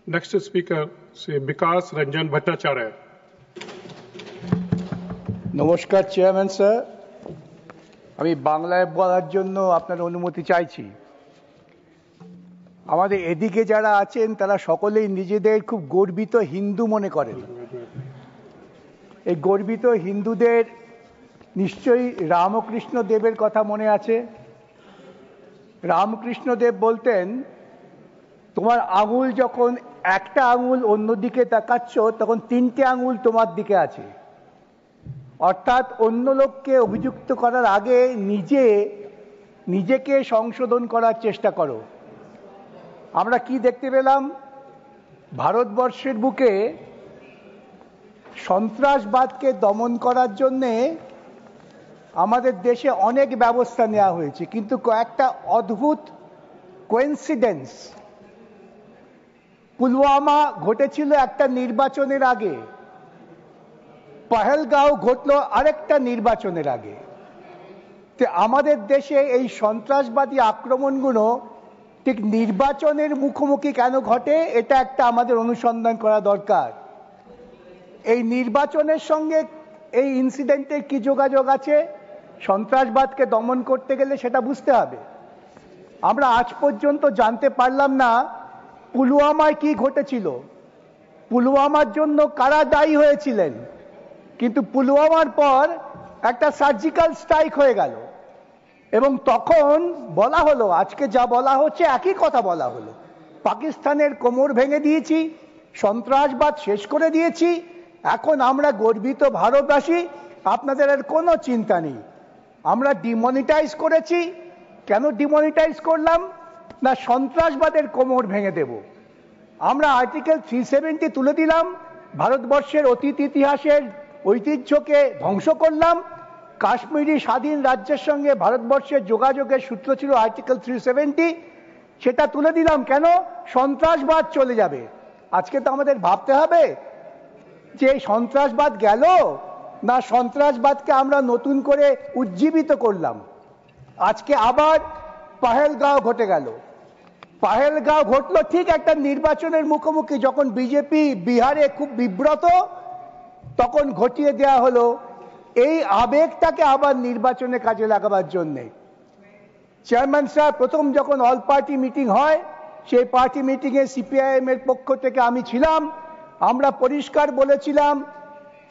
Next speaker, Sri Vikas Ranjan Bhattacharya. নমস্কার chairman sir, আমি বাংলায় বলার জন্য আপনার অনুমতি চাইছি। আমাদের এদিকে যারা আছেন তারা সকলেই নিজেদের খুব গর্বিত হিন্দু মনে করেন। এই গর্বিত হিন্দুদের নিশ্চয়ই রামকৃষ্ণ দেবের কথা মনে আছে। রামকৃষ্ণ দেব বলতেন, তোমার আঙুল যখন একটা আঙুল অন্যদিকে তাকাচ্ছ তখন তিনটে আঙুল তোমার দিকে আছে। অর্থাৎ অন্য লোককে অভিযুক্ত করার আগে নিজেকে সংশোধন করার চেষ্টা করো। আমরা কি দেখতে পেলাম? ভারতবর্ষের বুকে সন্ত্রাসবাদকে দমন করার জন্যে আমাদের দেশে অনেক ব্যবস্থা নেওয়া হয়েছে, কিন্তু কয়েকটা অদ্ভুত কোইন্সিডেন্স। পুলওয়ামা ঘটেছিল একটা নির্বাচনের আগে, পহেলগাঁও ঘটল আরেকটা নির্বাচনের আগে। তো আমাদের দেশে এই সন্ত্রাসবাদী আক্রমণগুলো ঠিক নির্বাচনের মুখোমুখি কেন ঘটে, এটা একটা আমাদের অনুসন্ধান করা দরকার। এই নির্বাচনের সঙ্গে এই ইনসিডেন্টের কি যোগাযোগ আছে? সন্ত্রাসবাদকে দমন করতে গেলে সেটা বুঝতে হবে। আমরা আজ পর্যন্ত জানতে পারলাম না পুলওয়ামায় কি ঘটেছিল, পুলওয়ামার জন্য কারা দায়ী হয়েছিলেন। কিন্তু পুলওয়ামার পর একটা সার্জিক্যাল স্ট্রাইক হয়ে গেল এবং তখন বলা হলো, আজকে যা বলা হচ্ছে একই কথা বলা হলো, পাকিস্তানের কোমর ভেঙে দিয়েছি, সন্ত্রাসবাদ শেষ করে দিয়েছি, এখন আমরা গর্বিত ভারতবাসী, আপনাদের আর কোনো চিন্তা নেই। আমরা ডিমনিটাইজ করেছি। কেন ডিমনিটাইজ করলাম? না সন্ত্রাসবাদের কোমর ভেঙে দেব। আমরা আর্টিকেল 370 তুলে দিলাম, ভারতবর্ষের অতীত ইতিহাসের ঐতিহ্যকে ধ্বংস করলাম। কাশ্মীরি স্বাধীন রাজ্যের সঙ্গে ভারতবর্ষের যোগাযোগের সূত্র ছিল আর্টিকেল 370, সেটা তুলে দিলাম। কেন? সন্ত্রাসবাদ চলে যাবে। আজকে তো আমাদের ভাবতে হবে যে সন্ত্রাসবাদ গেল না সন্ত্রাসবাদকে আমরা নতুন করে উজ্জীবিত করলাম। আজকে আবার পহেলগাঁও ঘটে গেল। পহেলগাঁও ঘটলো ঠিক একটা নির্বাচনের মুখোমুখি, যখন বিজেপি বিহারে খুব বিব্রত, তখন ঘটিয়ে দেওয়া হলো এই আবেগটাকে আবার নির্বাচনে কাজে লাগাবার জন্যে। চেয়ারম্যান সাহেব, প্রথম যখন অল পার্টি মিটিং হয়, সেই পার্টি মিটিংয়ে সিপিআইএম এর পক্ষ থেকে আমি ছিলাম। আমরা পরিষ্কার বলেছিলাম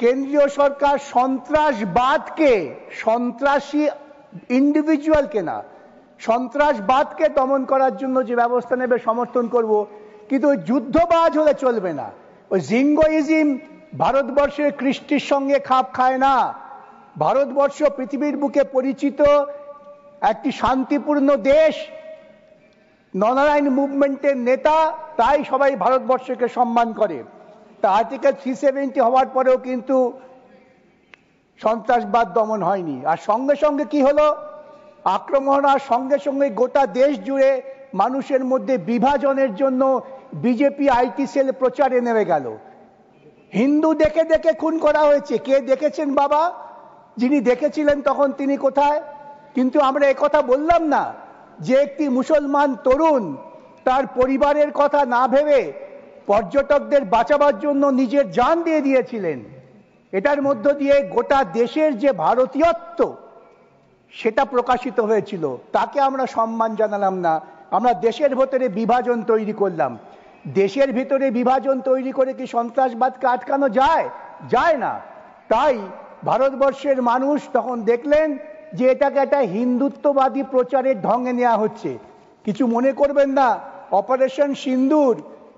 কেন্দ্রীয় সরকার সন্ত্রাসবাদকে, সন্ত্রাসী ইন্ডিভিজুয়ালকে না, সন্ত্রাসবাদকে দমন করার জন্য যে ব্যবস্থা নেবে সমর্থন করব, কিন্তু ওই যুদ্ধবাজ হলে চলবে না। ওই জিঙ্গোইজম ভারতবর্ষের কৃষ্টির সঙ্গে খাপ খায় না। ভারতবর্ষ পৃথিবীর বুকে পরিচিত একটি শান্তিপূর্ণ দেশ, ননারায়ণ মুভমেন্টের নেতা, তাই সবাই ভারতবর্ষকে সম্মান করে। তা আর্টিকেল 370 হওয়ার পরেও কিন্তু সন্ত্রাসবাদ দমন হয়নি। আর সঙ্গে সঙ্গে কি হলো? আক্রমণ আর সঙ্গে সঙ্গে গোটা দেশ জুড়ে মানুষের মধ্যে বিভাজনের জন্য বিজেপি আইটি সেল প্রচারে নেমে গেল। হিন্দু দেখে দেখে খুন করা হয়েছে। কে দেখেছেন বাবা? যিনি দেখেছিলেন তখন তিনি কোথায়? কিন্তু আমরা একথা বললাম না যে একটি মুসলমান তরুণ তার পরিবারের কথা না ভেবে পর্যটকদের বাঁচাবার জন্য নিজের জান দিয়ে দিয়েছিলেন। এটার মধ্য দিয়ে গোটা দেশের যে ভারতীয়ত্ব সেটা প্রকাশিত হয়েছিল, তাকে আমরা সম্মান জানালাম না। আমরা দেশের ভেতরে বিভাজন তৈরি করলাম। দেশের ভিতরে বিভাজন তৈরি করে কি সন্ত্রাসবাদকে আটকানো যায়? যায় না। তাই ভারতবর্ষের মানুষ তখন দেখলেন যে এটাকে একটা হিন্দুত্ববাদী প্রচারের ঢঙে নেওয়া হচ্ছে। কিছু মনে করবেন না, অপারেশন সিন্দুর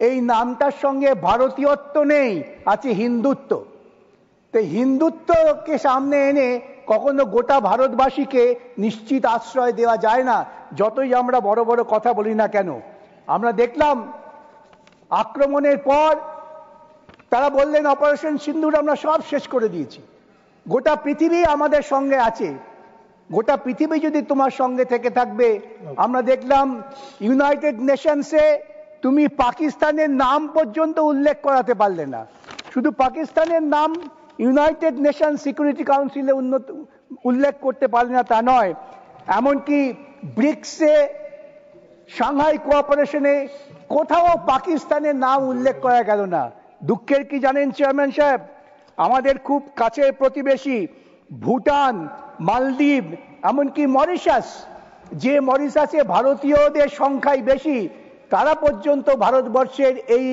এই নামটার সঙ্গে ভারতীয়ত্ব নেই, আছে হিন্দুত্ব। তো হিন্দুত্বকে সামনে এনে কখনো গোটা ভারতবাসীকে নিশ্চিত আশ্রয় দেওয়া যায় না, যতই আমরা বড় বড় কথা বলি না কেন। আমরা দেখলাম আক্রমণের পর তারা বললেন অপারেশন সিন্দুর আমরা সব শেষ করে দিয়েছি, গোটা পৃথিবী আমাদের সঙ্গে আছে। গোটা পৃথিবী যদি তোমার সঙ্গে থেকে থাকবে। আমরা দেখলাম ইউনাইটেড নেশনসে তুমি পাকিস্তানের নাম পর্যন্ত উল্লেখ করাতে পারলে না। শুধু পাকিস্তানের নাম ইউনাইটেড নেশন সিকিউরিটি কাউন্সিলে উল্লেখ করতে পারলে না তা নয়, এমনকি ব্রিক্সে সাংহাই কোঅপারেশনে কোথাও পাকিস্তানের নাম উল্লেখ করা গেল না। দুঃখের কি জানেন চেয়ারম্যান সাহেব, আমাদের খুব কাছের প্রতিবেশী ভুটান, মালদ্বীপ, এমনকি মরিশাস, যে মরিশাসে ভারতীয়দের সংখ্যাই বেশি, তারা পর্যন্ত ভারতবর্ষের এই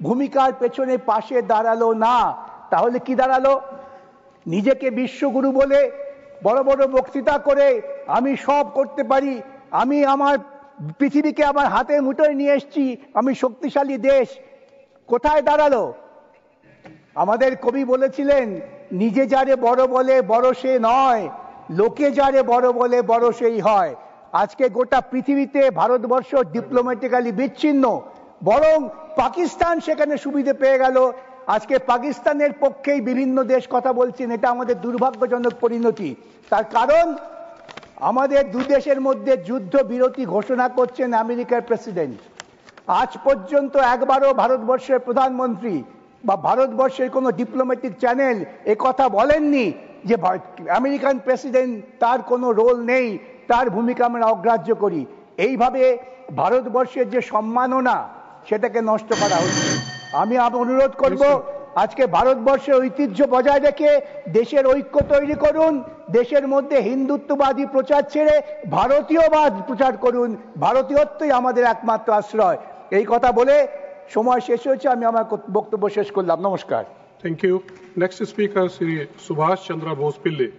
ভূমিকার পেছনে পাশে দাঁড়ালো না। তাহলে কি দাঁড়ালো? নিজেকে বিশ্বগুরু বলে বড় বড় বক্তৃতা করে আমি সব করতে পারি, আমি আমার পৃথিবীকে আমার হাতের মুঠোয় নিয়ে এসেছি, আমি শক্তিশালী দেশ, কোথায় দাঁড়ালো? আমাদের কবি বলেছিলেন, নিজে যারে বড় বলে বড় সে নয়, লোকে যারে বড় বলে বড় সেই হয়। আজকে গোটা পৃথিবীতে ভারতবর্ষ ডিপ্লোম্যাটিক্যালি বিচ্ছিন্ন, বরং পাকিস্তান সেখানে সুবিধে পেয়ে গেল। আজকে পাকিস্তানের পক্ষেই বিভিন্ন দেশ কথা বলছেন, এটা আমাদের দুর্ভাগ্যজনক পরিণতি। তার কারণ আমাদের দু দেশের মধ্যে যুদ্ধ বিরতি ঘোষণা করছেন আমেরিকার প্রেসিডেন্ট। আজ পর্যন্ত একবারও ভারতবর্ষের প্রধানমন্ত্রী বা ভারতবর্ষের কোনো ডিপ্লোম্যাটিক চ্যানেল এ কথা বলেননি যে আমেরিকান প্রেসিডেন্ট তার কোনো রোল নেই, তার ভূমিকা আমরা অগ্রাহ্য করি। এইভাবে ভারতবর্ষের যে সম্মাননা সেটাকে নষ্ট করা হচ্ছে। আমি অনুরোধ করব, আজকে ভারতবর্ষের ঐতিহ্য বজায় রেখে দেশের ঐক্য তৈরি করুন, দেশের মধ্যে হিন্দুত্ববাদী প্রচার ছেড়ে ভারতীয়বাদ প্রচার করুন। ভারতীয়ত্বই আমাদের একমাত্র আশ্রয়। এই কথা বলে সময় শেষ হয়েছে, আমি আমার বক্তব্য শেষ করলাম। নমস্কার। Thank you. Next speaker, Sri Subhash Chandra Bose Pillai.